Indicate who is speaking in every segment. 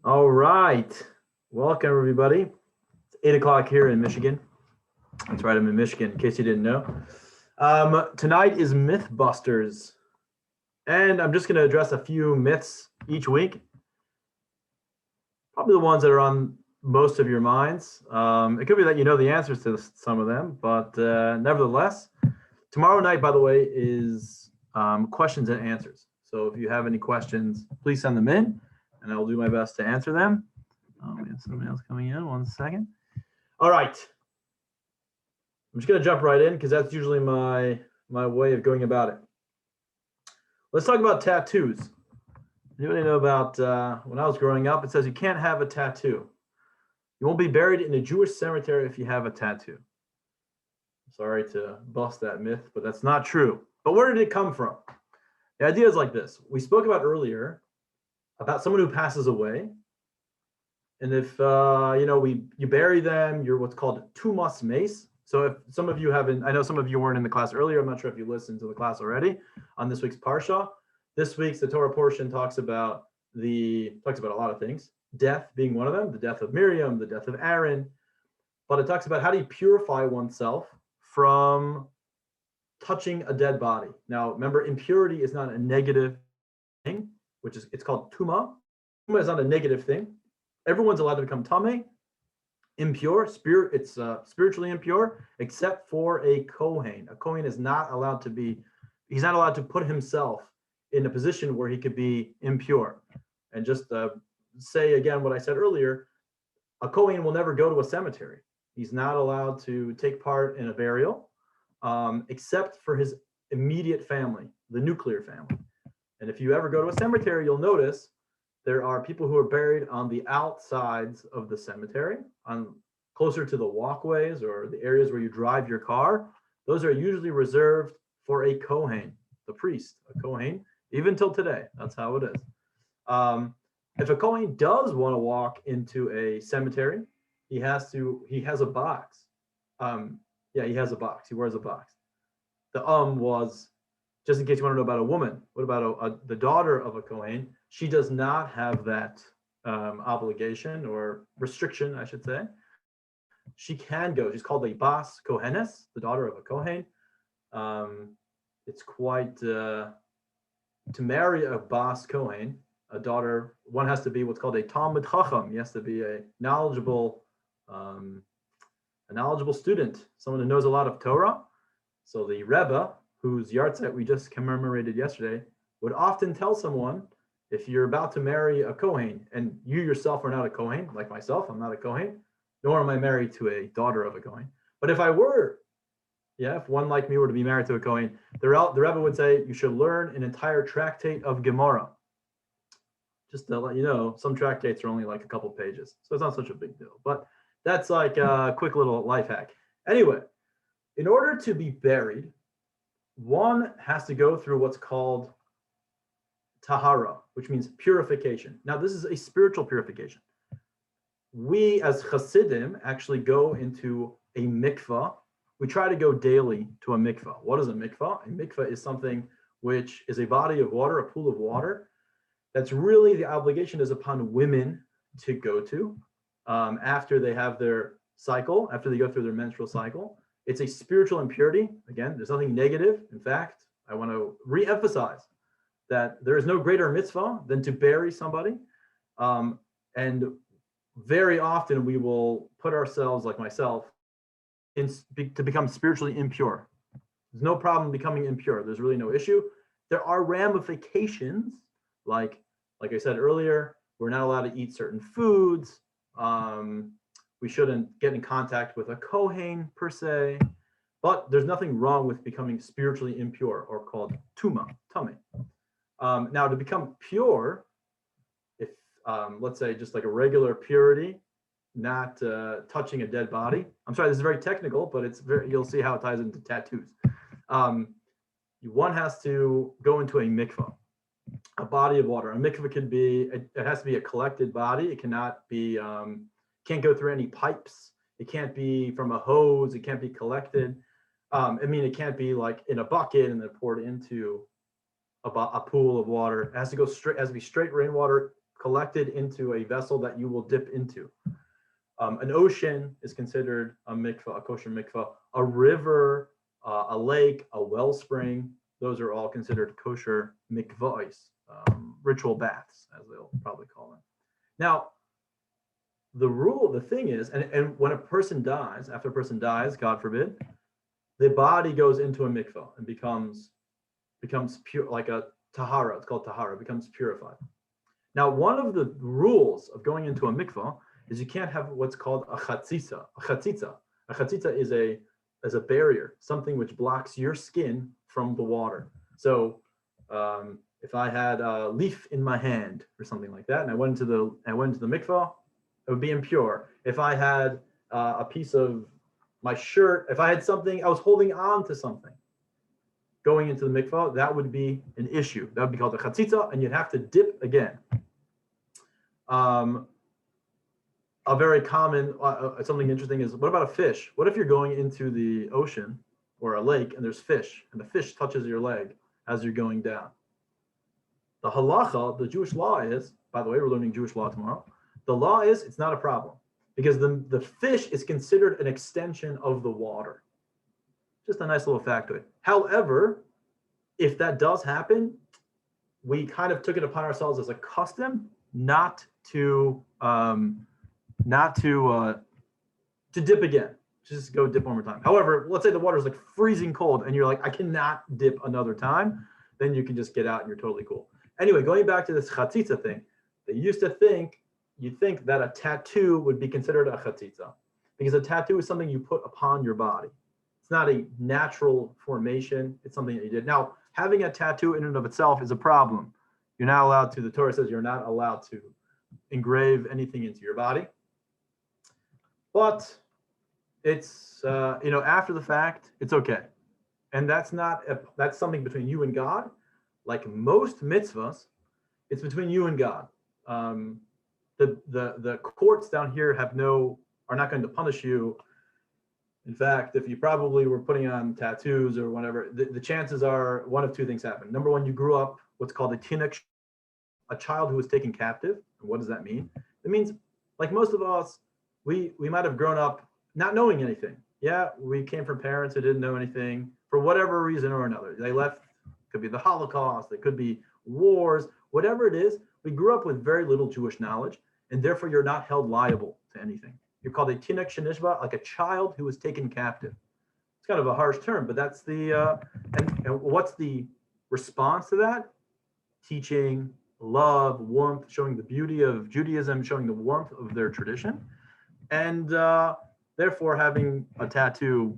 Speaker 1: All right. Welcome, everybody. It's 8 o'clock here in Michigan. That's right, I'm in Michigan, in case you didn't know. Tonight is Mythbusters, and I'm just going to address a few myths each week. Probably the ones that are on most of your minds. It could be that you know the answers to some of them, but nevertheless, tomorrow night, by the way, is questions and answers. So if you have any questions, please send them in, and I will do my best to answer them. We have somebody else coming in. 1 second. All right. I'm just going to jump right in because that's usually my way of going about it. Let's talk about tattoos. Anybody know about when I was growing up, it says you can't have a tattoo. You won't be buried in a Jewish cemetery if you have a tattoo. Sorry to bust that myth, but that's not true. But where did it come from? The idea is like this. We spoke about earlier about someone who passes away. And if you bury them, you're what's called tumas mace. So if some of you haven't, I know some of you weren't in the class earlier. I'm not sure if you listened to the class already on this week's parsha. This week's the Torah portion talks about a lot of things. Death being one of them, the death of Miriam, the death of Aaron. But it talks about how do you purify oneself from touching a dead body. Now, remember, impurity is not a negative thing, it's called tuma. Tuma is not a negative thing. Everyone's allowed to become tameh, impure, spiritually impure, except for a kohen. A kohen is not allowed to he's not allowed to put himself in a position where he could be impure. And just say again what I said earlier, a kohen will never go to a cemetery. He's not allowed to take part in a burial, except for his immediate family, the nuclear family. And if you ever go to a cemetery, you'll notice there are people who are buried on the outsides of the cemetery, closer to the walkways or the areas where you drive your car. Those are usually reserved for a kohen, the priest, a kohen, even till today. That's how it is. If a kohen does want to walk into a cemetery, he has a box. He has a box. He wears a box. The was, just in case you want to know about a woman, what about the daughter of a kohen? She does not have that obligation or restriction, I should say. She can go. She's called a bas kohenes, the daughter of a kohen. It's quite to marry a bas kohen, a daughter. One has to be what's called a talmid chacham. He has to be a knowledgeable student, someone who knows a lot of Torah. So the Rebbe, whose yahrzeit we just commemorated yesterday, would often tell someone, if you're about to marry a kohen and you yourself are not a kohen, like myself, I'm not a kohen, nor am I married to a daughter of a kohen. But if I were, if one like me were to be married to a kohen, the Rebbe would say you should learn an entire tractate of Gemara. Just to let you know, some tractates are only like a couple pages, so it's not such a big deal. But that's like a quick little life hack. Anyway, in order to be buried, one has to go through what's called tahara, which means purification. Now, this is a spiritual purification. We, as Hasidim, actually go into a mikvah. We try to go daily to a mikvah. What is a mikvah? A mikvah is something which is a body of water, a pool of water. That's really the obligation is upon women to go to after they have their cycle, after they go through their menstrual cycle. It's a spiritual impurity. Again, there's nothing negative. In fact, I want to re-emphasize that there is no greater mitzvah than to bury somebody. And very often we will put ourselves, like myself, to become spiritually impure. There's no problem becoming impure. There's really no issue. There are ramifications, like I said earlier, we're not allowed to eat certain foods. We shouldn't get in contact with a kohen per se, but there's nothing wrong with becoming spiritually impure, or called tameh. Now, to become pure, if let's say just like a regular purity, not touching a dead body. I'm sorry, this is very technical, but you'll see how it ties into tattoos. One has to go into a mikvah, a body of water. A mikvah could be, it has to be a collected body. It cannot be, can't go through any pipes. It can't be from a hose. It can't be collected. It can't be like in a bucket and then poured into a pool of water. It has to go straight, has to be straight rainwater collected into a vessel that you will dip into. An ocean is considered a mikvah, a kosher mikvah. A river, a lake, a wellspring, those are all considered kosher mikvahs, ritual baths, as they'll probably call them. Now, the thing is, and when a person dies, after a person dies, God forbid, the body goes into a mikvah and becomes pure, like a tahara. It's called tahara, becomes purified. Now, one of the rules of going into a mikvah is you can't have what's called a chatzitza. A chatzitza is a barrier, something which blocks your skin from the water. So if I had a leaf in my hand or something like that, and I went into the mikvah, it would be impure. If I had a piece of my shirt, if I had something, I was holding on to something going into the mikvah, that would be an issue. That would be called a chatzitza, and you'd have to dip again. A very common, something interesting is, what about a fish? What if you're going into the ocean or a lake and there's fish, and the fish touches your leg as you're going down? The halacha, the Jewish law is, by the way, we're learning Jewish law tomorrow. The law is, it's not a problem, because the fish is considered an extension of the water. Just a nice little factoid. However, if that does happen, we kind of took it upon ourselves as a custom not to dip again. Just go dip one more time. However, let's say the water is like freezing cold and you're like, I cannot dip another time. Then you can just get out and you're totally cool. Anyway, going back to this chatzitza thing, they used to think, you'd think that a tattoo would be considered a chatzitza, because a tattoo is something you put upon your body. It's not a natural formation. It's something that you did. Now, having a tattoo in and of itself is a problem. You're not allowed to, the Torah says you're not allowed to engrave anything into your body. But it's, after the fact, it's okay. And that's something between you and God. Like most mitzvahs, it's between you and God. The courts down here are not going to punish you. In fact, if you probably were putting on tattoos or whatever, the chances are one of two things happen. Number one, you grew up what's called a tinuk, a child who was taken captive. And what does that mean? It means, like most of us, we might have grown up not knowing anything. Yeah, we came from parents who didn't know anything for whatever reason or another. They left, could be the Holocaust, it could be wars, whatever it is. We grew up with very little Jewish knowledge, and therefore you're not held liable to anything. You're called a tinuk shenishba, like a child who was taken captive. It's kind of a harsh term, but that's the, and what's the response to that? Teaching, love, warmth, showing the beauty of Judaism, showing the warmth of their tradition. And therefore having a tattoo,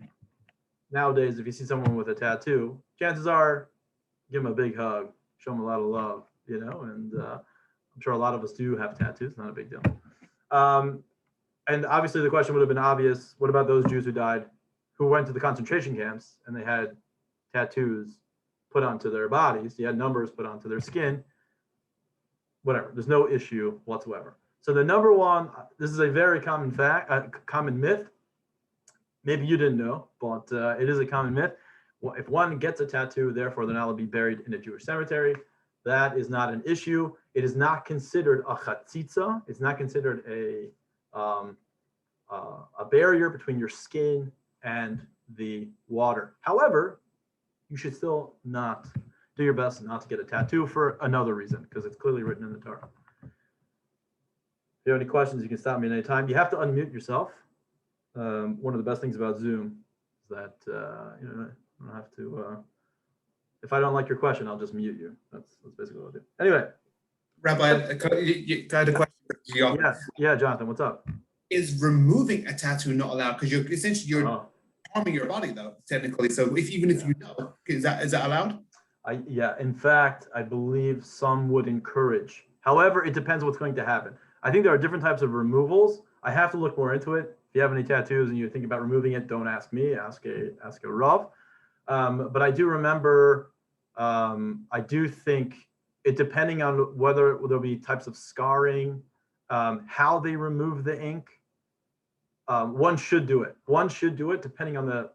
Speaker 1: nowadays, if you see someone with a tattoo, chances are, give them a big hug, show them a lot of love, and I'm sure a lot of us do have tattoos, not a big deal. And obviously the question would have been obvious, what about those Jews who died, who went to the concentration camps and they had tattoos put onto their bodies, they had numbers put onto their skin, whatever, there's no issue whatsoever. So the number one, this is a very common fact, common myth. Maybe you didn't know, but it is a common myth. Well, if one gets a tattoo, therefore they're not allowed to be buried in a Jewish cemetery. That is not an issue. It is not considered a chatzitza. It's not considered a barrier between your skin and the water. However, you should still not do your best not to get a tattoo for another reason, because it's clearly written in the Torah. If you have any questions, you can stop me at any time. You have to unmute yourself. One of the best things about Zoom is that I don't have to. If I don't like your question, I'll just mute you. That's basically what I'll do. Anyway,
Speaker 2: Rabbi, I had a question.
Speaker 1: Yes, yeah, Jonathan, what's up?
Speaker 2: Is removing a tattoo not allowed? Because you're harming your body, though, technically. So even if you know, is that allowed?
Speaker 1: In fact, I believe some would encourage. However, it depends what's going to happen. I think there are different types of removals. I have to look more into it. If you have any tattoos and you think about removing it, don't ask me. Ask a Rav. But I do remember. I do think it, depending on whether there'll be types of scarring, how they remove the ink. One should do it. One should do it depending on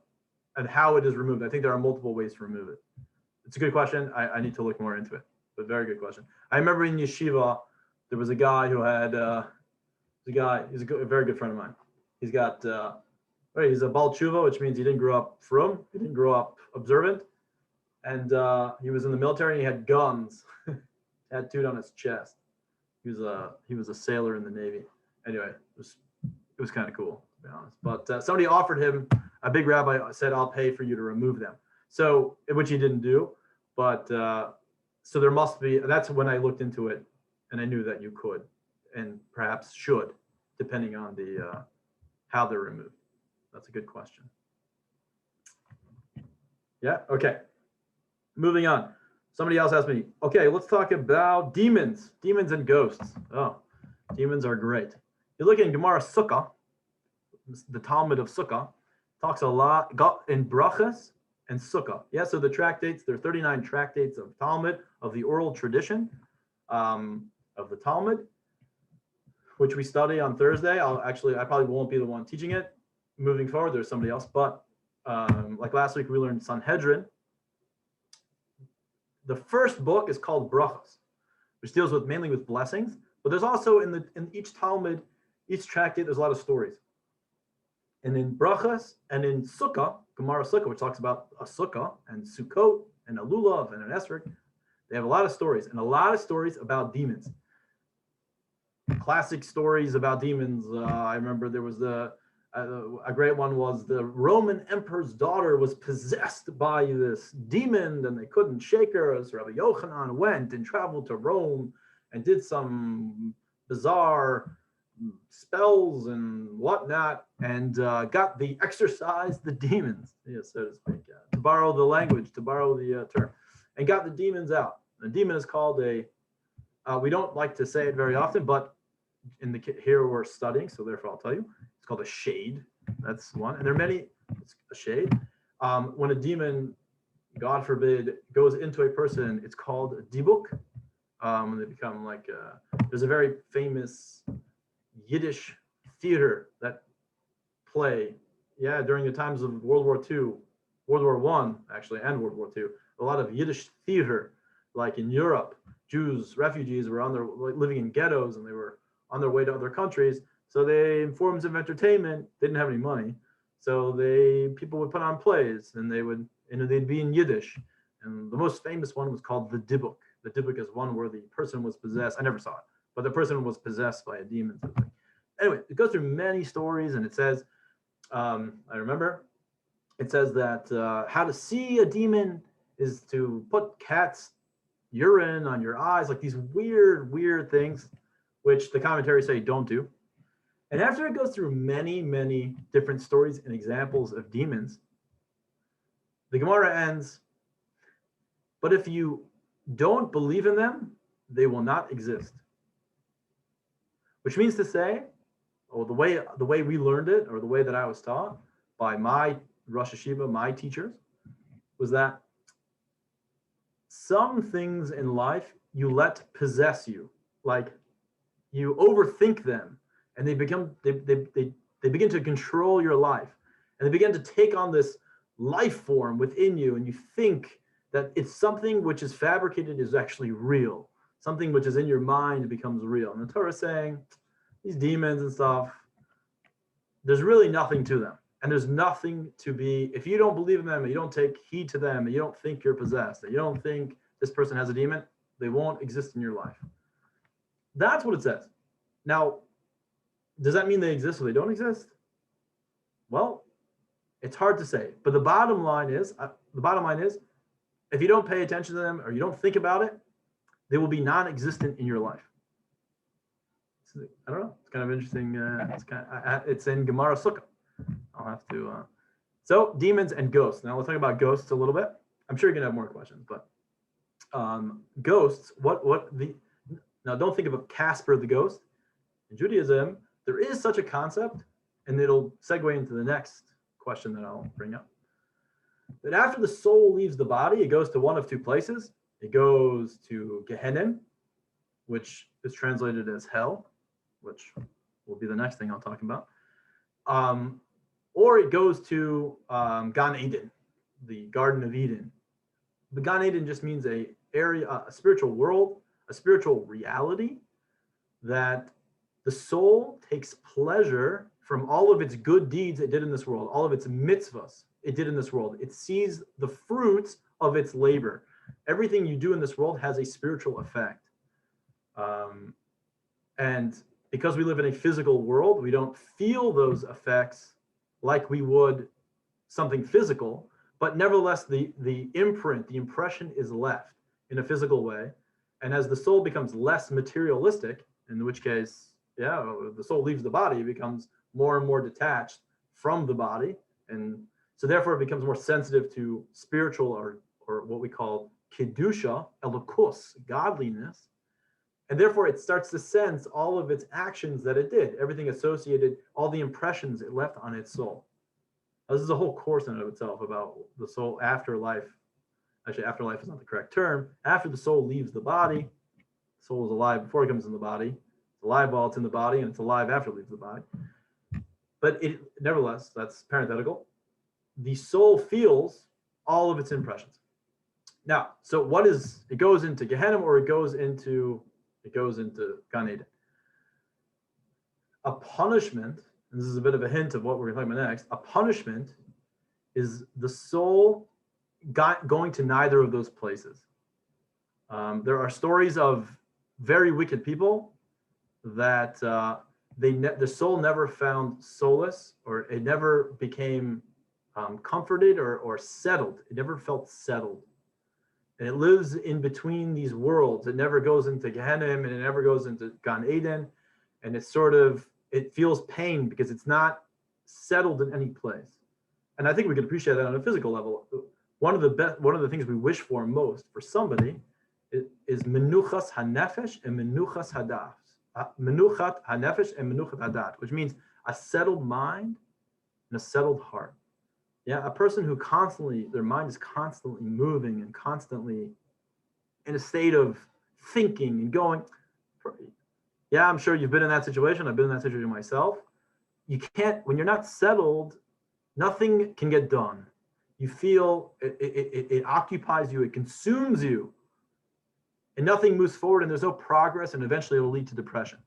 Speaker 1: how it is removed. I think there are multiple ways to remove it. It's a good question. I need to look more into it, but very good question. I remember in yeshiva, there was a guy who had he's a very good friend of mine. He's got he's a Baal Tshuva, which means he didn't grow up frum, he didn't grow up observant, and he was in the military and he had guns tattooed on his chest. He was a sailor in the Navy. Anyway, it was kind of cool, to be honest. But somebody offered him, a big rabbi said, "I'll pay for you to remove them." So, which he didn't do, but so there must be. That's when I looked into it, and I knew that you could, and perhaps should, depending on the how they're removed. That's a good question. Yeah. Okay. Moving on. Somebody else asked me, okay, let's talk about demons and ghosts. Oh, demons are great. You look in Gemara Sukkah, the Talmud of Sukkah, talks a lot in Brachas and Sukkah. Yeah, so the tractates, there are 39 tractates of Talmud, of the oral tradition of the Talmud, which we study on Thursday. I probably won't be the one teaching it. Moving forward, there's somebody else. But like last week, we learned Sanhedrin. The first book is called Brachas, which deals mainly with blessings. But there's also in each Talmud, each tractate, there's a lot of stories. And in Brachas and in Sukkah, Gemara Sukkah, which talks about a Sukkah and Sukkot and a Lulav and an Esrog, they have a lot of stories and a lot of stories about demons. Classic stories about demons. I remember there was a great one was the Roman emperor's daughter was possessed by this demon and they couldn't shake her. So Rabbi Yochanan went and traveled to Rome and did some bizarre spells and whatnot and exorcised the demons, so to speak, to borrow the language, to borrow the term, and got the demons out. The demon is called we don't like to say it very often, but here we're studying, so therefore I'll tell you. It's called a shade. That's one. And there are many. It's a shade. When a demon, God forbid, goes into a person, it's called a dibuk. When they become like, there's a very famous Yiddish theater that play, during the times of World War II, World War I, actually, and World War II. A lot of Yiddish theater, like in Europe, Jews, refugees were living in ghettos and they were on their way to other countries. So in forms of entertainment, they didn't have any money. So people would put on plays and they'd be in Yiddish. And the most famous one was called the Dibuk. The Dibuk is one where the person was possessed. I never saw it, but the person was possessed by a demon. Anyway, it goes through many stories and it says, I remember, it says that how to see a demon is to put cat's urine on your eyes, like these weird things, which the commentaries say don't do. And after it goes through many different stories and examples of demons, the Gemara ends, but if you don't believe in them, they will not exist. Which means to say, the way we learned it, or the way that I was taught by my Rosh Hashiva, my teachers, was that some things in life you let possess you, like you overthink them. And they begin to control your life, and they begin to take on this life form within you, and you think that it's something which is fabricated is actually real. Something which is in your mind becomes real. And the Torah is saying these demons and stuff, there's really nothing to them, and there's nothing to be. If you don't believe in them, and you don't take heed to them, and you don't think you're possessed, and you don't think this person has a demon, they won't exist in your life. That's what it says. Now, does that mean they exist or they don't exist? Well, it's hard to say. But the bottom line is, if you don't pay attention to them or you don't think about it, they will be non-existent in your life. I don't know. It's kind of interesting. It's in Gemara Sukkah. I'll have to. So demons and ghosts. Now we'll talk about ghosts a little bit. I'm sure you're gonna have more questions, but ghosts. Now don't think of Casper the ghost. In Judaism, there is such a concept, and it'll segue into the next question that I'll bring up. That after the soul leaves the body, it goes to one of two places. It goes to Gehenna, which is translated as hell, which will be the next thing I'll talk about. Or it goes to Gan Eden, the Garden of Eden. The Gan Eden just means a spiritual world, a spiritual reality, that the soul takes pleasure from all of its good deeds it did in this world, all of its mitzvahs it did in this world. It sees the fruits of its labor. Everything you do in this world has a spiritual effect. And because we live in a physical world, we don't feel those effects like we would something physical, but nevertheless, the imprint, the impression is left in a physical way. And as the soul becomes less materialistic, in which case, yeah, the soul leaves the body, it becomes more and more detached from the body. And so therefore it becomes more sensitive to spiritual or what we call kedusha, elokus, godliness. And therefore it starts to sense all of its actions that it did, everything associated, all the impressions it left on its soul. Now, this is a whole course in and of itself about the soul after life. Actually, afterlife is not the correct term. After the soul leaves the body, the soul is alive before it comes in the body. It's alive while it's in the body, and it's alive after it leaves the body. But it, nevertheless, that's parenthetical. The soul feels all of its impressions. Now, so what is, it goes into Gehenna or it goes into Gan Eden. A punishment, and this is a bit of a hint of what we're talking about next, a punishment is the soul going to neither of those places. There are stories of very wicked people that the soul never found solace, or it never became comforted or settled. It never felt settled. And it lives in between these worlds. It never goes into Gehenna and it never goes into Gan Eden. And it's sort of, it feels pain because it's not settled in any place. And I think we can appreciate that on a physical level. One of the things we wish for most for somebody is menuchas hanefesh and menuchas hadas. Menuchat hanefesh and menuchat hadat, which means a settled mind and a settled heart. Yeah, a person who constantly, their mind is constantly moving and constantly in a state of thinking and going. Yeah, I'm sure you've been in that situation. I've been in that situation myself. You can't, when you're not settled, nothing can get done. You feel it occupies you, it consumes you, and nothing moves forward, and there's no progress, and eventually it will lead to depression.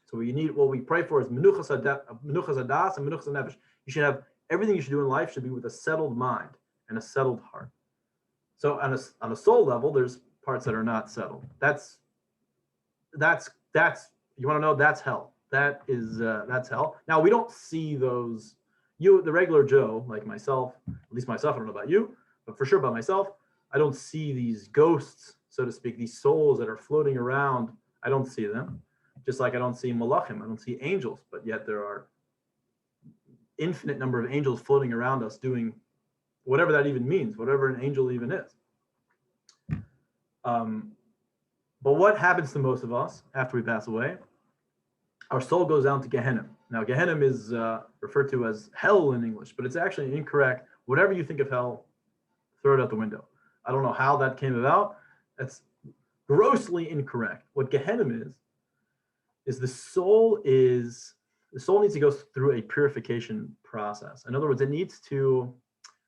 Speaker 1: So what we pray for is menuchas hadas and menuchas hanefesh. You should have everything you should do in life should be with a settled mind and a settled heart. So on a soul level, there's parts that are not settled. That's you want to know, that's hell. That's hell. Now we don't see those. The regular Joe, like myself, at least myself, I don't know about you, but for sure about myself, I don't see these ghosts, so to speak, these souls that are floating around. I don't see them. Just like I don't see malachim, I don't see angels, but yet there are infinite number of angels floating around us doing whatever that even means, whatever an angel even is. But what happens to most of us after we pass away? Our soul goes down to Gehenna. Now, Gehenna is referred to as hell in English, but it's actually incorrect. Whatever you think of hell, throw it out the window. I don't know how that came about. That's grossly incorrect. What Gehenna is the soul needs to go through a purification process. In other words, it needs to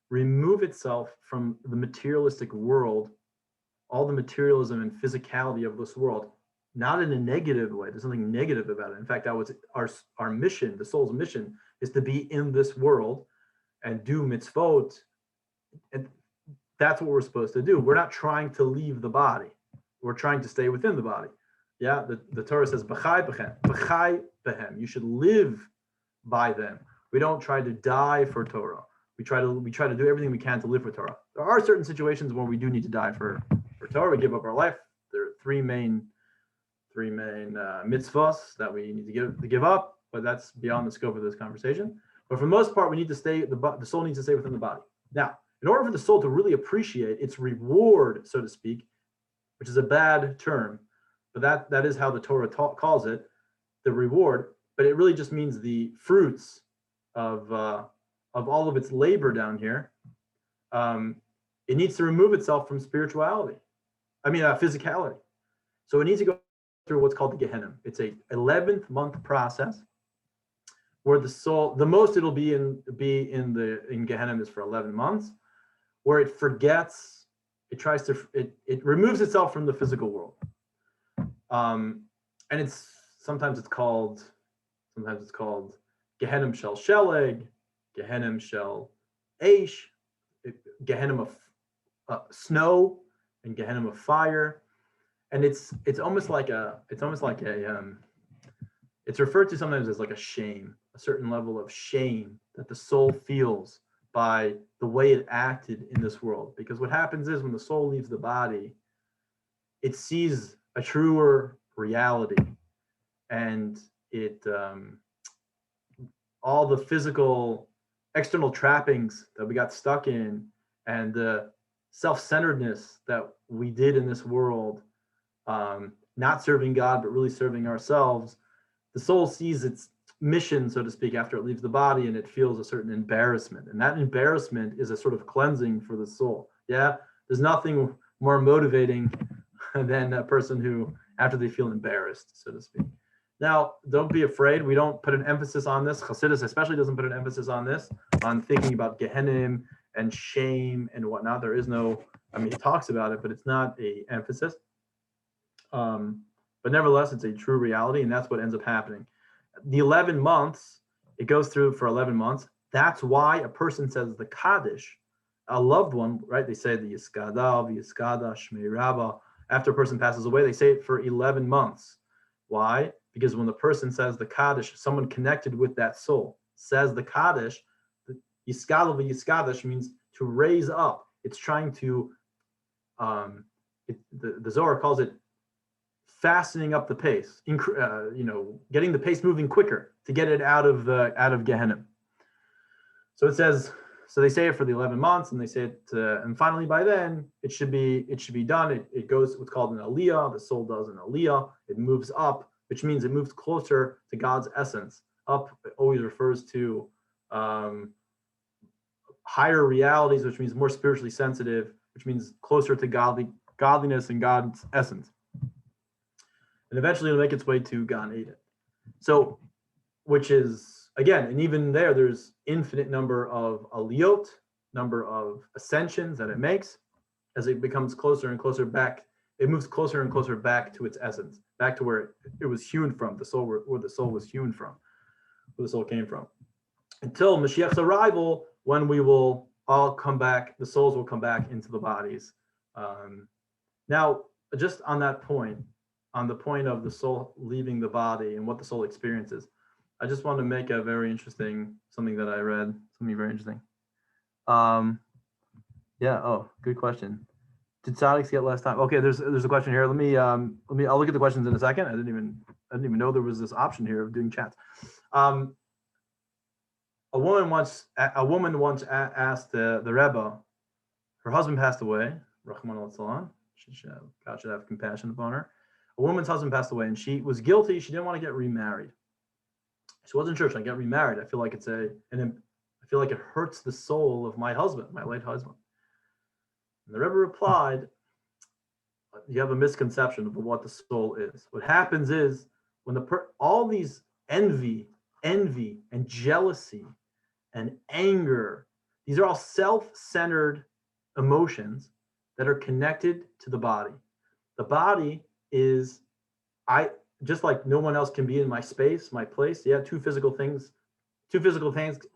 Speaker 1: remove itself from the materialistic world, all the materialism and physicality of this world, not in a negative way. There's nothing negative about it. In fact, that was our mission. The soul's mission is to be in this world and do mitzvot. And that's what we're supposed to do. We're not trying to leave the body. We're trying to stay within the body. Yeah, the Torah says, "B'chai behem." You should live by them. We don't try to die for Torah. We try to do everything we can to live for Torah. There are certain situations where we do need to die for Torah. We give up our life. There are three main mitzvahs that we need to give up, but that's beyond the scope of this conversation. But for the most part, we need to stay. The soul needs to stay within the body. Now, in order for the soul to really appreciate its reward, so to speak, which is a bad term, but that is how the Torah calls it, the reward. But it really just means the fruits of all of its labor down here. It needs to remove itself from spirituality. Physicality. So it needs to go through what's called the Gehenna. It's a 11th month process where the soul, the most it'll be in Gehenna is for 11 months, where it forgets, it removes itself from the physical world. and sometimes it's called Gehenim Shel Sheleg, Gehenim Shel Eish, Gehenim of snow, and Gehenim of fire. And it's almost like a it's referred to sometimes as like a shame, a certain level of shame that the soul feels by the way it acted in this world. Because what happens is when the soul leaves the body, it sees a truer reality, and it all the physical external trappings that we got stuck in, and the self-centeredness that we did in this world, not serving God but really serving ourselves, the soul sees its mission, so to speak, after it leaves the body, and it feels a certain embarrassment, and that embarrassment is a sort of cleansing for the soul. Yeah, there's nothing more motivating than a person who, after they feel embarrassed, so to speak. Now, don't be afraid. We don't put an emphasis on this. Chassidus especially doesn't put an emphasis on this, on thinking about Gehenim and shame and whatnot. There is no, I mean, it talks about it, but it's not a emphasis. But nevertheless, it's a true reality, and that's what ends up happening. The 11 months, it goes through for 11 months. That's why a person says the Kaddish, a loved one, right? They say the Yiskada, Yiskada, Shmei Rabbah. After a person passes away, they say it for 11 months. Why? Because when the person says the Kaddish, someone connected with that soul says the Kaddish, the Yiskada v'Yiskadash means to raise up. It's trying to, the Zohar calls it fastening up the pace, getting the pace moving quicker to get it out of Gehenna. So it says, so they say it for the 11 months, and they say it, and finally by then it should be done. It goes what's called an aliyah. The soul does an aliyah. It moves up, which means it moves closer to God's essence. Up always refers to higher realities, which means more spiritually sensitive, which means closer to godliness and God's essence. And eventually it'll make its way to Gan Eden. So, which is, again, and even there's infinite number of aliyot, number of ascensions that it makes as it becomes closer and closer back. It moves closer and closer back to its essence, back to where it was hewn from, the soul, where the soul was hewn from, where the soul came from. Until Mashiach's arrival, when we will all come back, the souls will come back into the bodies. Now, just on that point, on the point of the soul leaving the body and what the soul experiences, I just want to make a very interesting, something that I read, something very interesting. Good question. Did tzaddiks get less time? Okay, there's a question here. Let me I'll look at the questions in a second. I didn't even know there was this option here of doing chats. A woman once asked the Rebbe, her husband passed away, Rahman al-Salam, God should have compassion upon her. A woman's husband passed away, and she was guilty. She didn't want to get remarried. She wasn't sure. Should I get remarried? I feel like I feel like it hurts the soul of my husband, my late husband. And the Rebbe replied, you have a misconception of what the soul is. What happens is when all these envy and jealousy and anger, these are all self-centered emotions that are connected to the body. The body is, just like no one else can be in my space, my place. Yeah, two physical things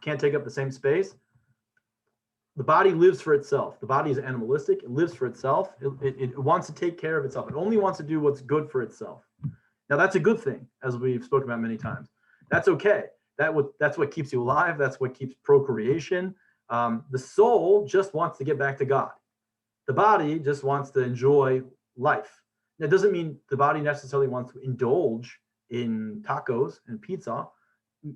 Speaker 1: can't take up the same space. The body lives for itself. The body is animalistic. It lives for itself. It wants to take care of itself. It only wants to do what's good for itself. Now, that's a good thing, as we've spoken about many times. That's okay. That's what keeps you alive. That's what keeps procreation. The soul just wants to get back to God. The body just wants to enjoy life. That doesn't mean the body necessarily wants to indulge in tacos and pizza.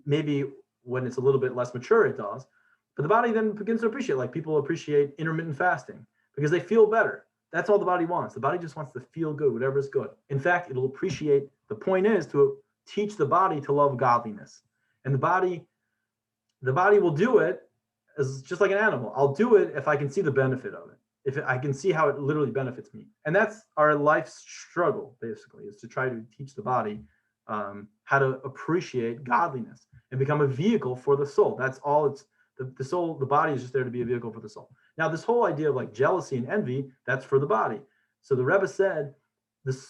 Speaker 1: Maybe when it's a little bit less mature, it does. But the body then begins to appreciate, like people appreciate intermittent fasting because they feel better. That's all the body wants. The body just wants to feel good, whatever is good. In fact, it'll appreciate, the point is to teach the body to love godliness. And the body will do it as just like an animal. I'll do it if I can see the benefit of it. If I can see how it literally benefits me. And that's our life's struggle, basically, is to try to teach the body how to appreciate godliness and become a vehicle for the soul. That's all it's, the soul, the body is just there to be a vehicle for the soul. Now, this whole idea of like jealousy and envy, that's for the body. So the Rebbe said,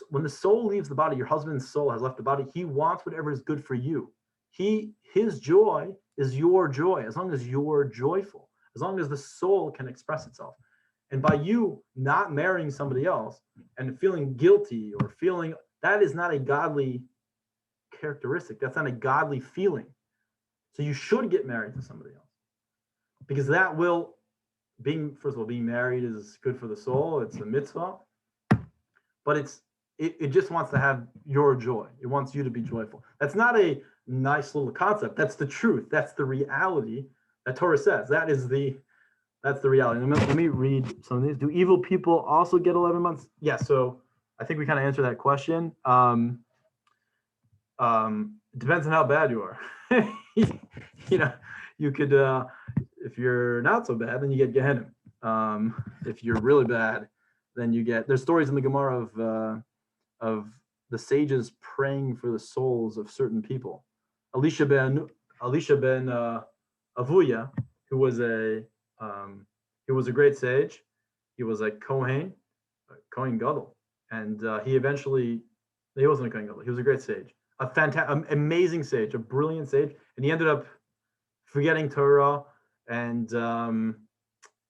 Speaker 1: when the soul leaves the body, your husband's soul has left the body. He wants whatever is good for you. His joy is your joy, as long as you're joyful, as long as the soul can express itself. And by you not marrying somebody else and feeling guilty or feeling, that is not a godly characteristic. That's not a godly feeling. So you should get married to somebody else, because that will, first of all, being married is good for the soul. It's a mitzvah, but it just wants to have your joy. It wants you to be joyful. That's not a nice little concept. That's the truth. That's the reality that Torah says. That's the reality. Let me read some of these. Do evil people also get 11 months? Yeah. So I think we kind of answered that question. It depends on how bad you are. You could, if you're not so bad, then you get Gehenna. If you're really bad, then you get. There's stories in the Gemara of the sages praying for the souls of certain people. Elisha ben Avuya, who was a great sage. He was a Kohen Gadol, and he wasn't a Kohen Gadol. He was a great sage, amazing sage, a brilliant sage, and he ended up forgetting Torah and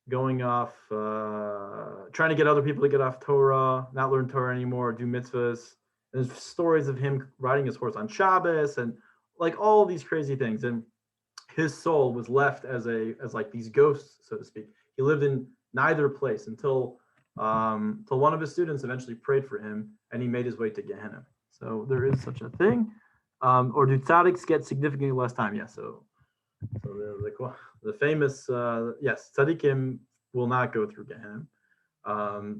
Speaker 1: going off, trying to get other people to get off Torah, not learn Torah anymore, do mitzvahs. There's stories of him riding his horse on Shabbos and like all these crazy things. And his soul was left as like these ghosts, so to speak. He lived in neither place until one of his students eventually prayed for him, and he made his way to Gehenna. So there is such a thing. Or do tzaddiks get significantly less time? Yes. So the famous, yes, tzaddikim will not go through Gehenna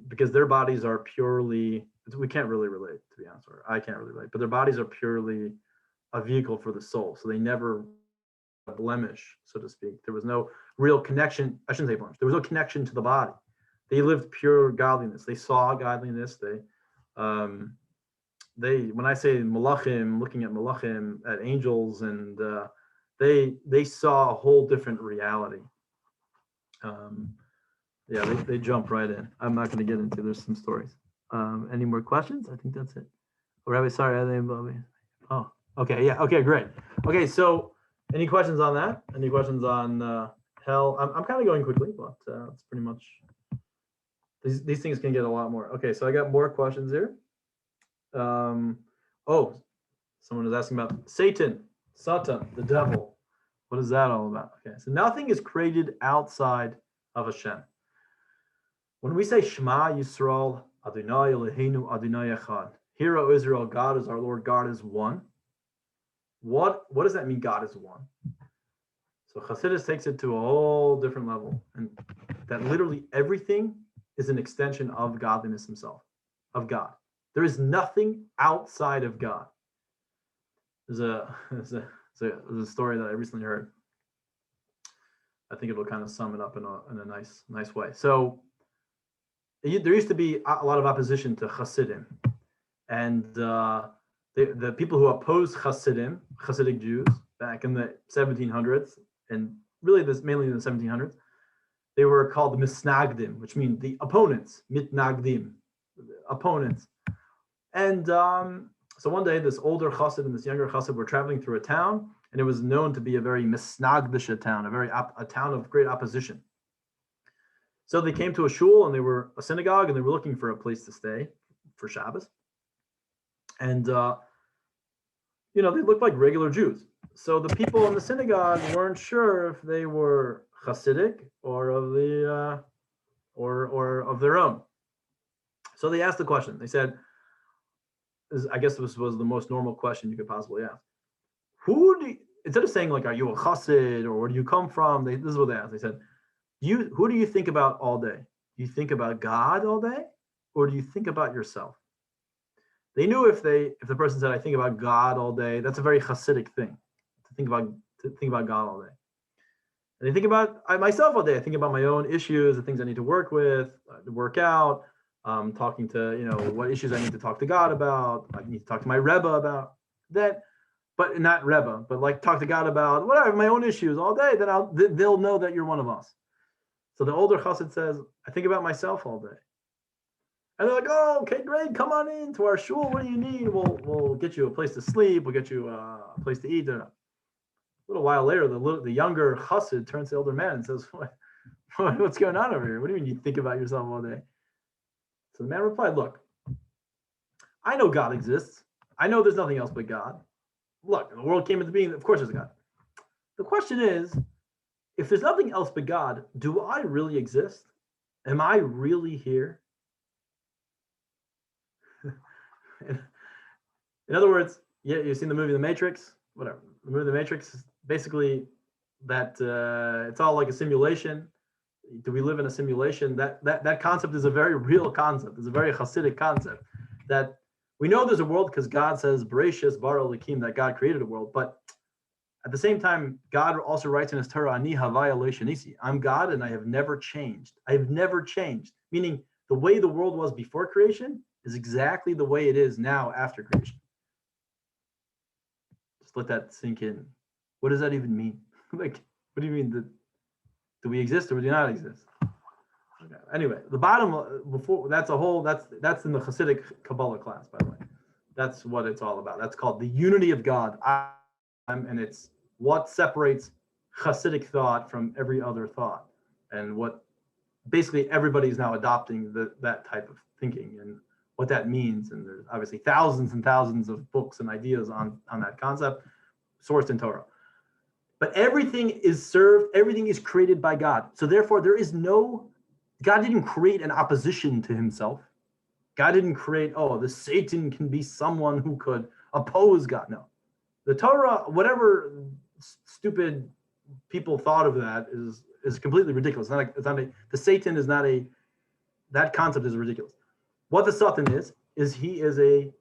Speaker 1: because their bodies are purely, we can't really relate, to be honest, or I can't really relate, but their bodies are purely a vehicle for the soul. So they never blemish, so to speak. There was no real connection. I shouldn't say blemish. There was no connection to the body. They lived pure godliness. They saw godliness. When I say malachim, looking at malachim, at angels, and they saw a whole different reality. They jump right in. I'm not going to get into. There's some stories. Any more questions? I think that's it. Oh, Rabbi, sorry, I didn't involve me. Oh, okay, yeah, okay, great. Okay, so any questions on that? Any questions on hell? I'm kind of going quickly, but it's pretty much. These things can get a lot more. Okay, so I got more questions here. Someone is asking about Satan, the devil. What is that all about? Okay, so nothing is created outside of Hashem. When we say Shema Yisrael, Adonai Eloheinu Adonai Echad, Hear, O Israel, God is our Lord, God is one. What does that mean, God is one? So Chassidus takes it to a whole different level, and that literally everything is an extension of godliness himself, of God. There is nothing outside of God. There's a story that I recently heard. I think it will kind of sum it up in a nice way. So there used to be a lot of opposition to Chassidim, and the people who opposed Hasidic Jews back in the 1700s, and really mainly in the 1700s, they were called the Misnagdim, which means the opponents, Mitnagdim, opponents. And so one day, this older chassid and this younger chassid were traveling through a town, and it was known to be a very misnagdisha town, a town of great opposition. So they came to a shul, and they were a synagogue, and they were looking for a place to stay for Shabbos. And they looked like regular Jews. So the people in the synagogue weren't sure if they were Hasidic or of the or of their own. So they asked the question. They said, I guess this was the most normal question you could possibly ask. Instead of saying like, are you a chassid or where do you come from? This is what they asked. They said, who do you think about all day? Do you think about God all day, or do you think about yourself? They knew if the person said, I think about God all day, that's a very Hasidic thing to think about God all day. And I think about myself all day. I think about my own issues, the things I need to work with, to work out. Talking to, what issues I need to talk to God about. I need to talk to my Rebbe about that, but not Rebbe, but like talk to God about whatever, my own issues all day. Then they'll know that you're one of us. So the older chassid says, I think about myself all day. And they're like, oh, okay, great, come on in to our shul. What do you need? We'll get you a place to sleep. We'll get you a place to eat. A little while later, the younger chassid turns to the older man and says, what's going on over here? What do you mean you think about yourself all day? So the man replied, look, I know God exists. I know there's nothing else but God. Look, the world came into being. Of course there's a God. The question is, if there's nothing else but God, do I really exist? Am I really here? In other words, yeah, you've seen the movie The Matrix, whatever. The movie The Matrix is basically that it's all like a simulation. Do we live in a simulation? That concept is a very real concept. It's a very Hasidic concept. That we know there's a world because God says, Bereshis bara Elokim, that God created a world. But at the same time, God also writes in his Torah, Ani havaya lo shanisi. I'm God and I have never changed. I have never changed. Meaning the way the world was before creation is exactly the way it is now after creation. Just let that sink in. What does that even mean? Like, what do you mean? Do we exist or do we not exist? Okay. Anyway, the bottom before that's in the Hasidic Kabbalah class, by the way. That's what it's all about. That's called the unity of God, and it's what separates Hasidic thought from every other thought, and what basically everybody's now adopting that type of thinking and what that means. And there's obviously thousands and thousands of books and ideas on that concept, sourced in Torah. But everything is created by God. So therefore, God didn't create an opposition to himself. God didn't create, the Satan can be someone who could oppose God. No. The Torah, whatever stupid people thought of that is completely ridiculous. The Satan is not that concept is ridiculous. What the Satan is he is a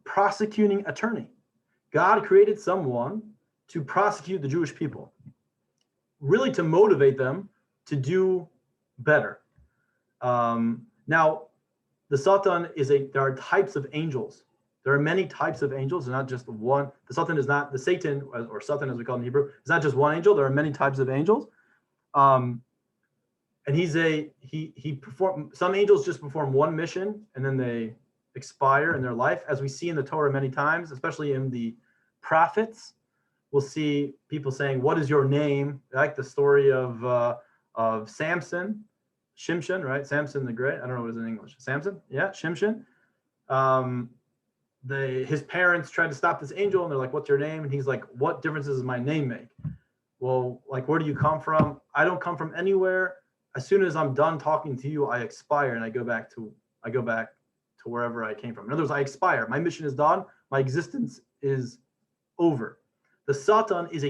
Speaker 1: prosecuting attorney. God created someone to prosecute the Jewish people, really to motivate them to do better. Now, the Satan there are types of angels. There are many types of angels, not just one. The Satan is not, the Satan, or Satan as we call it in Hebrew, is not just one angel. There are many types of angels. And some angels just perform one mission and then they expire in their life, as we see in the Torah many times, especially in the prophets. We'll see people saying, what is your name? Like the story of Samson, Shimshon, right? Samson the Great. I don't know what it is in English. Samson? Yeah, Shimshon. His parents tried to stop this angel and they're like, what's your name? And he's like, what difference does my name make? Well, like, where do you come from? I don't come from anywhere. As soon as I'm done talking to you, I expire and I go back to wherever I came from. In other words, I expire. My mission is done. My existence is over. The Satan is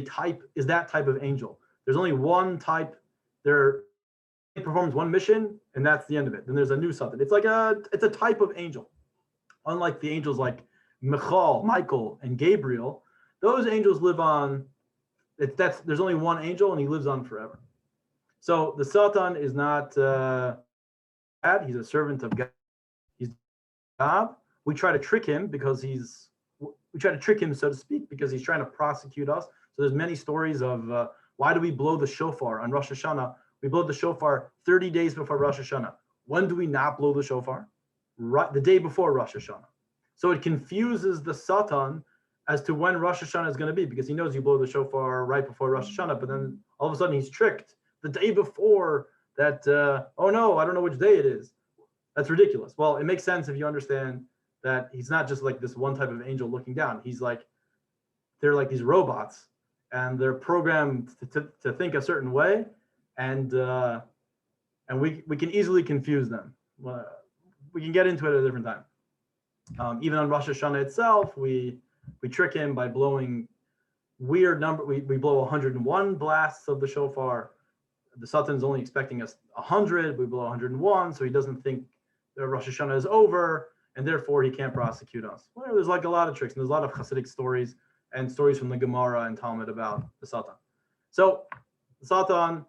Speaker 1: that type of angel. There's only one type. He performs one mission, and that's the end of it. Then there's a new Satan. It's a type of angel. Unlike the angels like Michael, and Gabriel, those angels live on. There's only one angel, and he lives on forever. So the Satan is not bad. He's a servant of God. He's God. We try to trick him so to speak, because he's trying to prosecute us. So there's many stories of why do we blow the shofar on Rosh Hashanah? We blow the shofar 30 days before Rosh Hashanah. When do we not blow the shofar? Right, the day before Rosh Hashanah. So it confuses the Satan as to when Rosh Hashanah is going to be, because he knows you blow the shofar right before Rosh Hashanah, but then all of a sudden he's tricked the day before that, oh no, I don't know which day it is. That's ridiculous. Well, it makes sense if you understand that he's not just like this one type of angel looking down. They're like these robots, and they're programmed to think a certain way, and we can easily confuse them. We can get into it at a different time. Even on Rosh Hashanah itself, we trick him by blowing weird number. We blow 101 blasts of the shofar. The Satan's only expecting us 100. We blow 101, so he doesn't think that Rosh Hashanah is over, and therefore he can't prosecute us. Well, there's like a lot of tricks, and there's a lot of Hasidic stories and stories from the Gemara and Talmud about the Satan. So the Satan,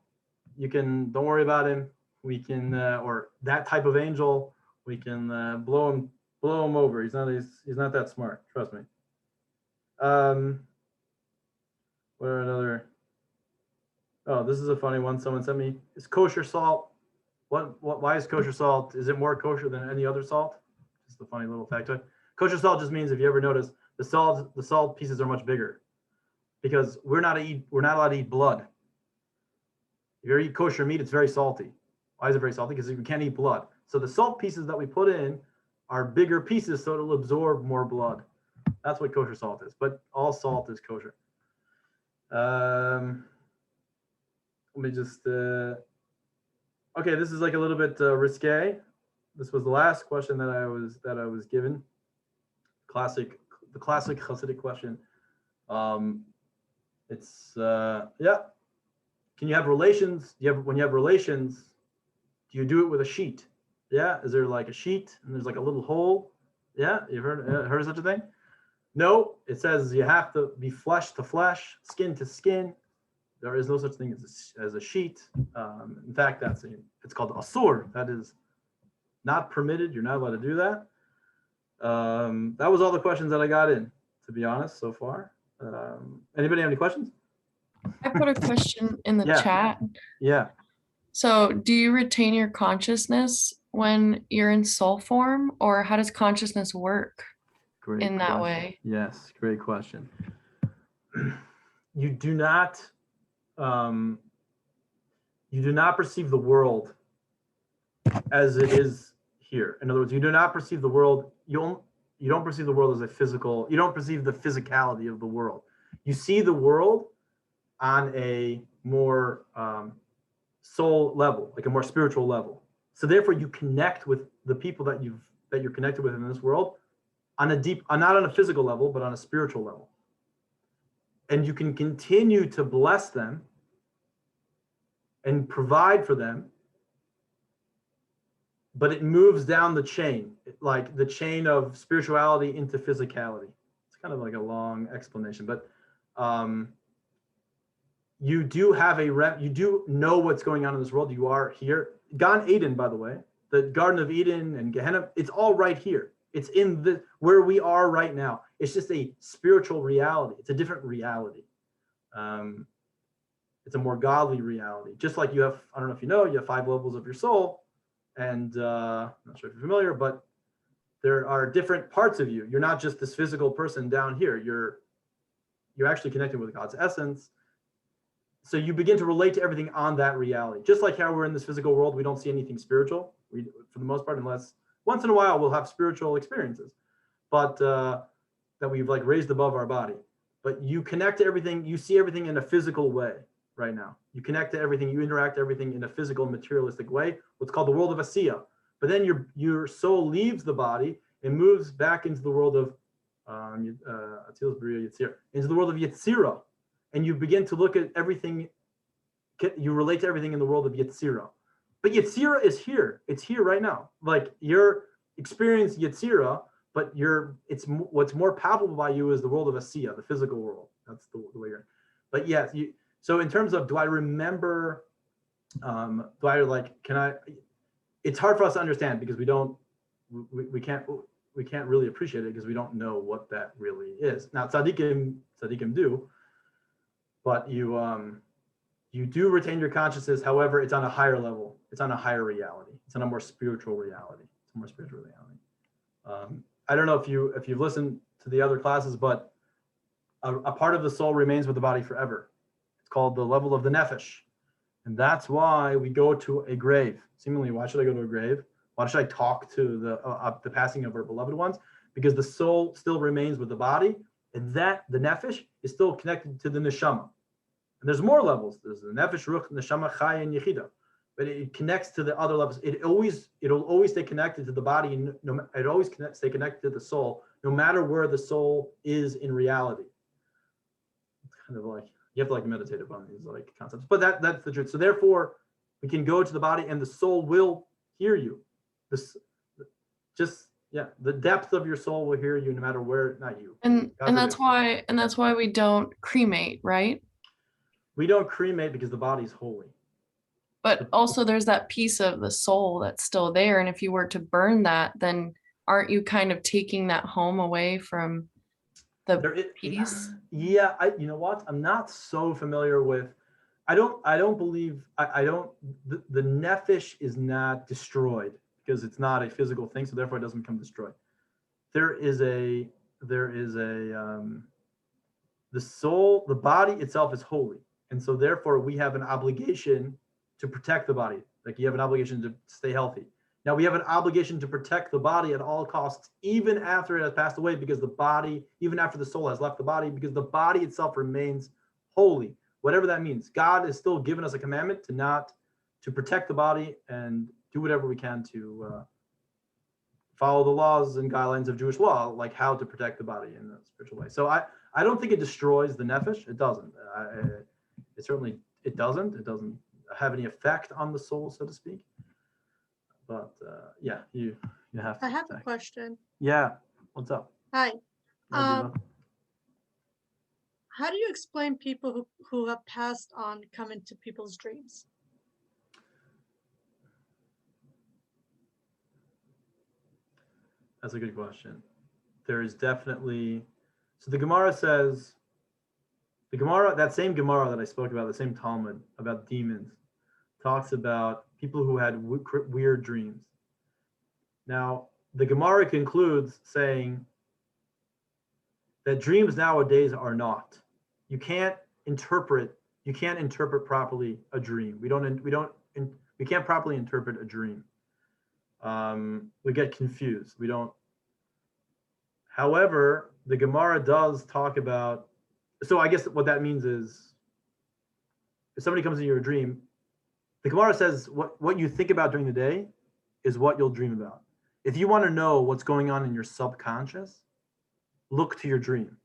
Speaker 1: don't worry about him. We can, or that type of angel, we can blow him over. He's not that smart. Trust me. What another? Oh, this is a funny one. Someone sent me. Is kosher salt Why is kosher salt? Is it more kosher than any other salt? Just a funny little factoid. Kosher salt just means, if you ever notice, the salt pieces are much bigger, because we're not allowed to eat blood. If you eat kosher meat, it's very salty. Why is it very salty? Because we can't eat blood. So the salt pieces that we put in are bigger pieces, so it'll absorb more blood. That's what kosher salt is. But all salt is kosher. Let me just. Okay, this is like a little bit risque. This was the last question that I was given. The classic Hasidic question. It's yeah. Can you have relations? When you have relations, do you do it with a sheet? Yeah. Is there like a sheet and there's like a little hole? Yeah. You've heard of such a thing? No. It says you have to be flesh to flesh, skin to skin. There is no such thing as a sheet. In fact, it's called asur. That is not permitted. You're not allowed to do that. That was all the questions that I got in, to be honest, so far. Anybody have any questions?
Speaker 3: I put a question in the chat.
Speaker 1: Yeah.
Speaker 3: So do you retain your consciousness when you're in soul form, or how does consciousness work in that way?
Speaker 1: Yes, great question. You do not perceive the world as it is here. In other words, you do not perceive the world. You don't perceive the world as a physical. You don't perceive the physicality of the world. You see the world on a more soul level, like a more spiritual level. So therefore, you connect with the people that you're connected with in this world on a deep, not on a physical level, but on a spiritual level. And you can continue to bless them and provide for them, but it moves down the chain, like the chain of spirituality into physicality. It's kind of like a long explanation, but you do have you do know what's going on in this world. You are here. Gan Eden, by the way, the Garden of Eden and Gehenna, it's all right here. It's in where we are right now. It's just a spiritual reality. It's a different reality. It's a more godly reality. Just like you have, I don't know if you know, you have 5 levels of your soul. And I'm not sure if you're familiar, but there are different parts of you. You're not just this physical person down here. You're actually connected with God's essence. So you begin to relate to everything on that reality. Just like how we're in this physical world, we don't see anything spiritual, for the most part, unless once in a while we'll have spiritual experiences, but that we've like raised above our body. But you connect to everything, you see everything in a physical way right now. You connect to everything, you interact everything in a physical, materialistic way, what's called the world of Asiya. But then your soul leaves the body and moves back into the world of into the world of Yetzirah. And you begin to look at everything, you relate to everything in the world of Yetzirah. But Yetzirah is here. It's here right now. Like your experience Yetzirah, but what's more palpable by you is the world of Asiya, the physical world. That's the way you're. But yes, so in terms of, do I remember, it's hard for us to understand because we can't really appreciate it because we don't know what that really is. Now tzaddikim do, but you do retain your consciousness. However, it's on a higher level. It's on a higher reality. It's on a more spiritual reality. It's a more spiritual reality. I don't know if you've listened to the other classes, but a part of the soul remains with the body forever. It's called the level of the nefesh. And that's why we go to a grave. Seemingly, why should I go to a grave? Why should I talk to the passing of our beloved ones? Because the soul still remains with the body, and that the nefesh is still connected to the neshama. And there's more levels. There's the nefesh, ruch, neshama, chay, and yechida. But it connects to the other levels. It'll always stay connected to the body, and it always stay connected to the soul, no matter where the soul is in reality. It's kind of like you have to like meditate upon these like concepts, but that's the truth. So therefore, we can go to the body, and the soul will hear you. The depth of your soul will hear you, no matter where. Not you.
Speaker 3: And that's why we don't cremate, right?
Speaker 1: We don't cremate because the body's holy.
Speaker 3: But also there's that piece of the soul that's still there. And if you were to burn that, then aren't you kind of taking that home away from the piece?
Speaker 1: Yeah, you know what? I'm not so familiar with I don't believe, the nephesh is not destroyed because it's not a physical thing, so therefore it doesn't become destroyed. The soul, the body itself is holy. And so therefore we have an obligation to protect the body. Like you have an obligation to stay healthy. Now we have an obligation to protect the body at all costs, even after it has passed away, because the body, even after the soul has left the body, because the body itself remains holy, whatever that means. God is still giving us a commandment to protect the body and do whatever we can to follow the laws and guidelines of Jewish law, like how to protect the body in a spiritual way. So I don't think it destroys the nephesh. It doesn't. It doesn't have any effect on the soul, so to speak. But yeah, you have to.
Speaker 4: I have a question.
Speaker 1: Yeah, what's up?
Speaker 4: Hi.
Speaker 1: Hi, Diva.
Speaker 4: How do you explain people who have passed on come into people's dreams?
Speaker 1: That's a good question. There is definitely, so the Gemara says, that same Gemara that I spoke about, the same Talmud about demons, talks about people who had weird dreams. Now, the Gemara concludes saying that dreams nowadays are not. You can't interpret properly a dream. We can't properly interpret a dream. We get confused. We don't. However, the Gemara does talk about, so I guess what that means is if somebody comes into your dream, the Gemara says what you think about during the day is what you'll dream about. If you want to know what's going on in your subconscious, look to your dream.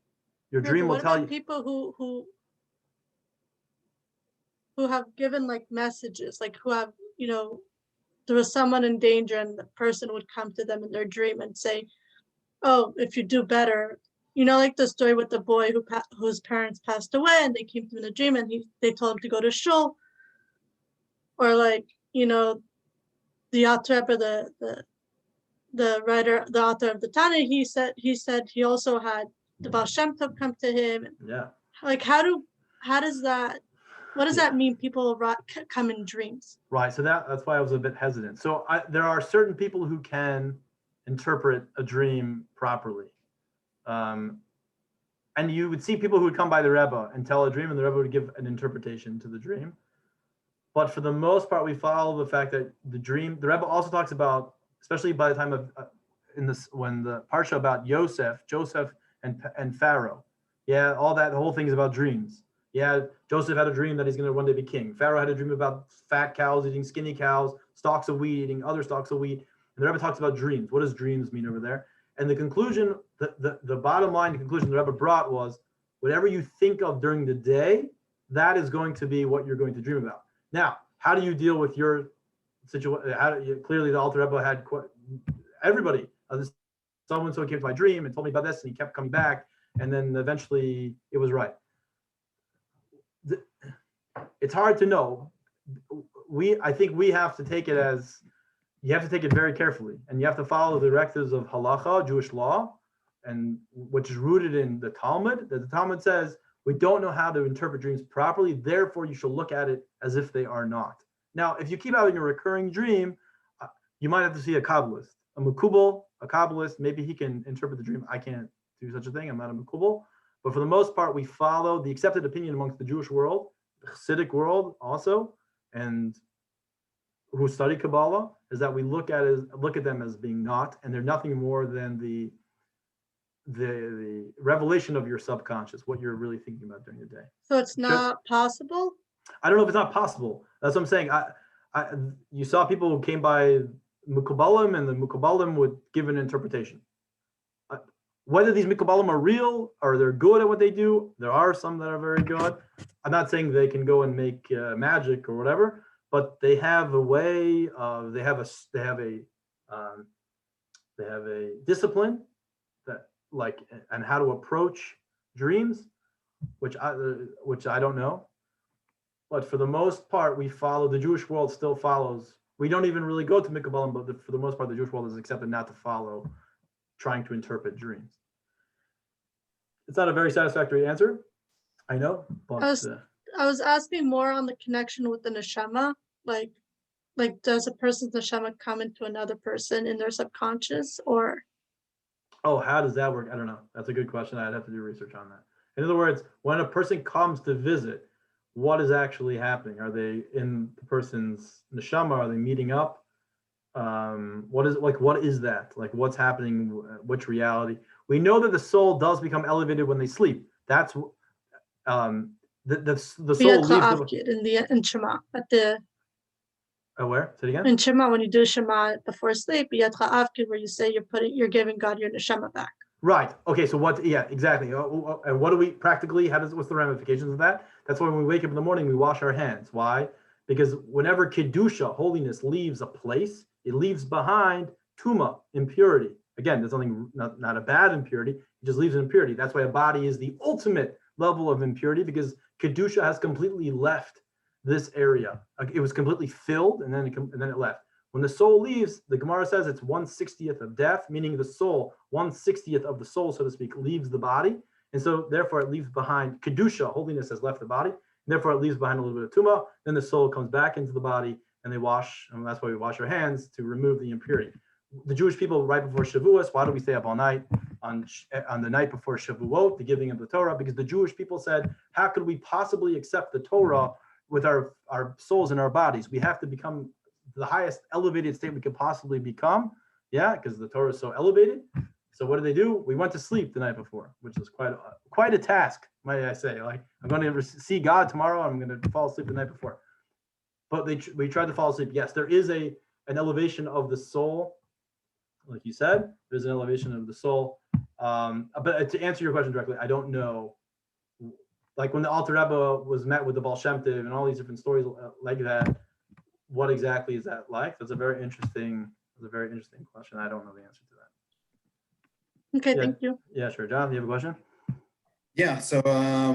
Speaker 1: Your dream will tell you.
Speaker 4: People who have given like messages, like who have, there was someone in danger and the person would come to them in their dream and say, oh, if you do better, like the story with the boy whose parents passed away and they came to him in a dream and they told him to go to shul. Or like, the author, the writer, the author of the Tana, he said he also had the Baal Shem Tov come to him.
Speaker 1: Yeah.
Speaker 4: Like what does that mean? People come in dreams.
Speaker 1: Right. So that's why I was a bit hesitant. So there are certain people who can interpret a dream properly. And you would see people who would come by the Rebbe and tell a dream, and the Rebbe would give an interpretation to the dream. But for the most part, we follow the fact that the Rebbe also talks about, especially by the time of when the parsha about Joseph and Pharaoh. Yeah, the whole thing is about dreams. Yeah, Joseph had a dream that he's going to one day be king. Pharaoh had a dream about fat cows eating skinny cows, stalks of wheat eating other stalks of wheat. And the Rebbe talks about dreams. What does dreams mean over there? And the conclusion, the bottom line conclusion the Rebbe brought was, whatever you think of during the day, that is going to be what you're going to dream about. Now, how do you deal with your situation? Clearly, the Alter Rebbe had everybody. So-and-so came to my dream and told me about this, and he kept coming back, and then eventually it was right. It's hard to know. I think we have to take it as, you have to take it very carefully, and you have to follow the directives of halacha, Jewish law, and which is rooted in the Talmud. That the Talmud says we don't know how to interpret dreams properly, therefore you should look at it as if they are not. Now, if you keep having a recurring dream, you might have to see a Kabbalist, a Mekubal, a Kabbalist. Maybe he can interpret the dream. I can't do such a thing. I'm not a Mekubal. But for the most part, we follow the accepted opinion amongst the Jewish world, the Hasidic world also, and who study Kabbalah, is that we look at them as being not, and they're nothing more than the revelation of your subconscious, what you're really thinking about during the day.
Speaker 4: So it's not possible?
Speaker 1: I don't know if it's not possible. That's what I'm saying. You saw people who came by Mukabalim, and the Mukabalim would give an interpretation. Whether these Mukabalim are real or they're good at what they do, there are some that are very good. I'm not saying they can go and make magic or whatever, but they have a way of, they have a discipline that, like, and how to approach dreams, which I don't know. But for the most part, we follow, the Jewish world still follows. We don't even really go to Mikabalim, but for the most part, the Jewish world is accepted not to follow trying to interpret dreams. It's not a very satisfactory answer, I know, but
Speaker 4: I was asking more on the connection with the neshama, like does a person's neshama come into another person in their subconscious, or?
Speaker 1: Oh, how does that work? I don't know. That's a good question. I'd have to do research on that. In other words, when a person comes to visit, what is actually happening? Are they in the person's neshama? Are they meeting up? What is that? Like, what's happening? Which reality? We know that the soul does become elevated when they sleep. That's the soul leaves the
Speaker 4: In Shema at the
Speaker 1: where? Say it again.
Speaker 4: in Shema, when you do Shema before sleep, Yad Ha'avki, where you say you're giving God your neshama back.
Speaker 1: Right. Okay. So what? Yeah. Exactly. And what do we practically? What's the ramifications of that? That's why when we wake up in the morning, we wash our hands. Why? Because whenever kedusha, holiness, leaves a place, it leaves behind tuma, impurity. Again, there's nothing, not a bad impurity. It just leaves an impurity. That's why a body is the ultimate level of impurity, because kedusha has completely left this area. It was completely filled, and then it left. When the soul leaves, the Gemara says it's 1/60th of death, meaning the soul, 1/60th of the soul, so to speak, leaves the body. And so therefore it leaves behind kedusha, holiness has left the body. Therefore it leaves behind a little bit of tuma. Then the soul comes back into the body and they wash, and that's why we wash our hands to remove the impurity. The Jewish people right before Shavuos, why do we stay up all night on the night before Shavuot, the giving of the Torah? Because the Jewish people said, how could we possibly accept the Torah with our souls and our bodies? We have to become the highest elevated state we could possibly become. Yeah, because the Torah is so elevated. So what do? We went to sleep the night before, which is quite a task, might I say. Like, I'm going to see God tomorrow. I'm going to fall asleep the night before. But we tried to fall asleep. Yes, there is an elevation of the soul. Like you said, there's an elevation of the soul. But to answer your question directly, I don't know. Like when the Alter Rebbe was met with the Baal Shem Tov and all these different stories like that, what exactly is that like? That's a very interesting question. I don't know the answer to that.
Speaker 4: Okay,
Speaker 1: Yeah.
Speaker 4: thank you.
Speaker 1: Yeah, sure. John, do you have a question?
Speaker 2: Yeah, so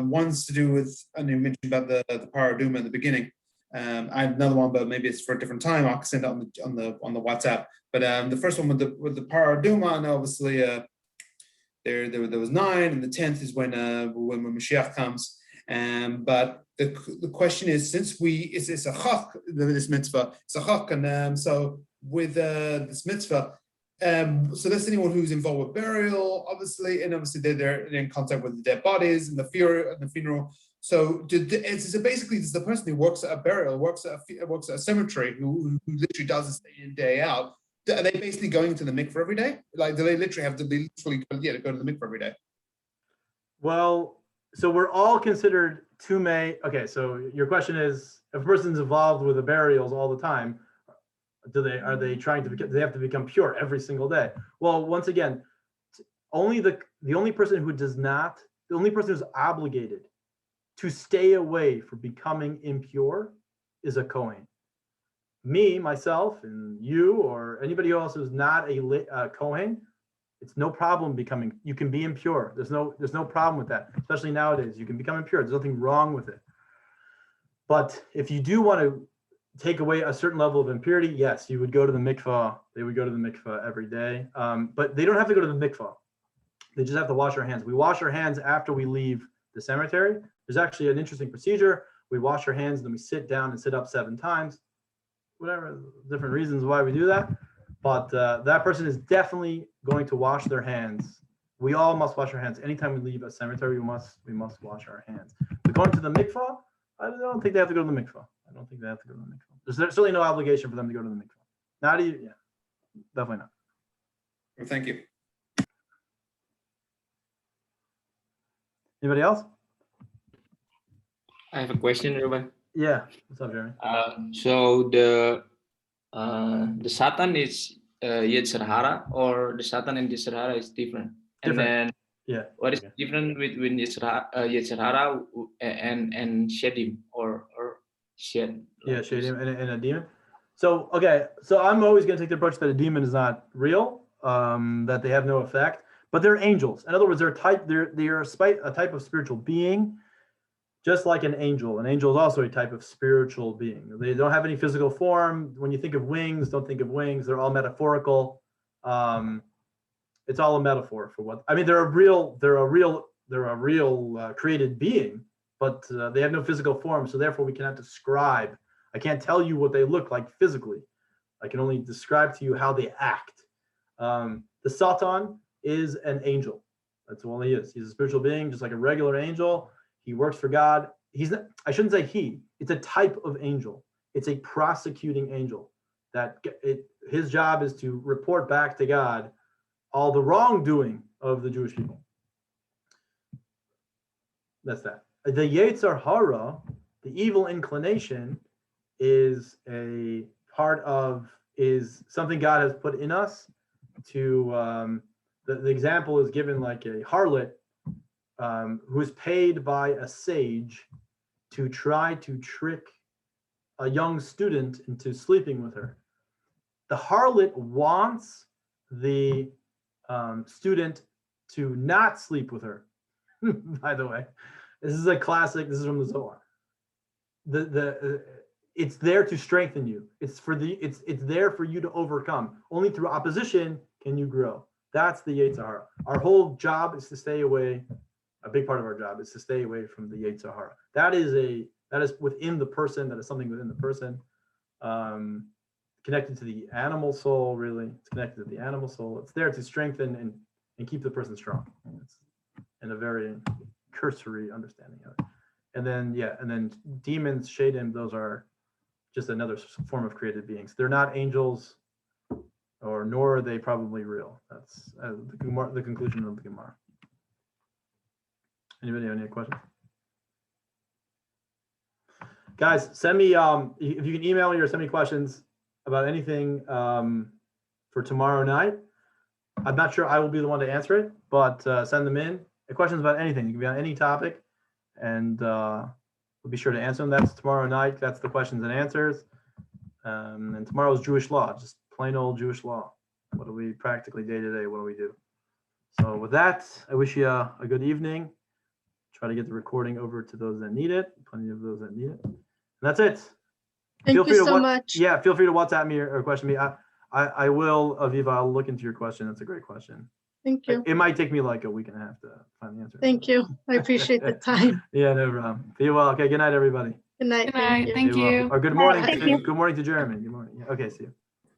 Speaker 2: one's to do with, and you mentioned about the paraduma at the beginning. I have another one, but maybe it's for a different time. I'll send it on the WhatsApp. But the first one with the paraduma, and obviously there was 9, and the 10th is when Mashiach comes. But the question is, since it's a chok, this mitzvah, it's a chok, and so with this mitzvah, so that's anyone who's involved with burial, obviously, and obviously they're in contact with the dead bodies and the funeral. So basically, does the person who works at a burial, works at a cemetery, who literally does this day in, day out, are they basically going to the mikveh every day? Like, do they literally have to be to go to the mikveh every day?
Speaker 1: Well, so we're all considered tumei. Okay, so your question is, if a person's involved with the burials all the time, do they have to become pure every single day? Well, once again, the only person who's obligated to stay away from becoming impure is a Kohen. Me, myself, and you, or anybody else who's not a Kohen, it's no problem you can be impure. There's no problem with that, especially nowadays. You can become impure. There's nothing wrong with it. But if you do want to take away a certain level of impurity, yes, you would go to the mikvah. They would go to the mikvah every day. But they don't have to go to the mikvah. They just have to wash their hands. We wash our hands after we leave the cemetery. There's actually an interesting procedure. We wash our hands, then we sit down and sit up 7 times. Whatever, different reasons why we do that. But that person is definitely going to wash their hands. We all must wash our hands. Anytime we leave a cemetery, we must wash our hands. But going to the mikvah, I don't think they have to go to the mikvah. I don't think they have to go to the mikvah. There's certainly no obligation for them to go to the mikvah. Not even, yeah, definitely not.
Speaker 2: Well, thank you.
Speaker 1: Anybody else?
Speaker 5: I have a question, Ruben.
Speaker 1: Yeah. What's up, Jeremy?
Speaker 5: So the Satan is Yetzer Hara, or the Satan and Yetzer Hara is different? And then what is different between Yetzer Hara and Shedim or Shed?
Speaker 1: Yeah, Shedim and a demon. So okay, so I'm always going to take the approach that a demon is not real, that they have no effect, but they're angels. In other words, they're a type of spiritual being. Just like an angel. An angel is also a type of spiritual being. They don't have any physical form. When you think of wings, don't think of wings. They're all metaphorical. It's all a metaphor for what I mean. They're a real created being, but they have no physical form, so therefore we cannot describe. I can't tell you what they look like physically. I can only describe to you how they act. The Satan is an angel. That's all he is. He's a spiritual being, just like a regular angel. He works for God. He's not, I shouldn't say he. It's a type of angel. It's a prosecuting angel. His job is to report back to God all the wrongdoing of the Jewish people. That's that. The Yetzer Hara, the evil inclination, is something God has put in us to, the example is given like a harlot who is paid by a sage to try to trick a young student into sleeping with her. The harlot wants the student to not sleep with her. By the way, this is a classic. This is from the Zohar. It's there to strengthen you. It's there for you to overcome. Only through opposition can you grow. That's the Yetzer Hara. Our whole job is to stay away. A big part of our job is to stay away from the Yetzer Hara. That is within the person. That is something within the person. Connected to the animal soul, really. It's connected to the animal soul. It's there to strengthen and keep the person strong. It's in a very cursory understanding of it. And then demons, shadim, those are just another form of created beings. They're not angels, nor are they probably real. That's the conclusion of the Gemara. Anybody have any questions? Guys, send me, if you can email me or send me questions about anything for tomorrow night. I'm not sure I will be the one to answer it, but send them in. The questions about anything. You can be on any topic, and we'll be sure to answer them. That's tomorrow night. That's the questions and answers. And tomorrow's Jewish law, just plain old Jewish law. What do we practically day to day? What do we do? So with that, I wish you a good evening. Try to get the recording over to those that need it. Plenty of those that need it. And that's it.
Speaker 4: Thank you so much.
Speaker 1: Yeah, feel free to WhatsApp me or question me. I will, Aviva, I'll look into your question. That's a great question.
Speaker 4: Thank you.
Speaker 1: It might take me like a week and a half to find the answer.
Speaker 4: Thank you. I appreciate the time.
Speaker 1: Yeah, no problem. Be well. Okay, good night, everybody.
Speaker 4: Good night.
Speaker 3: Good night.
Speaker 4: Thank you.
Speaker 3: Thank you.
Speaker 1: Or good morning. Good morning to Jeremy. Good morning. Yeah, okay, see you.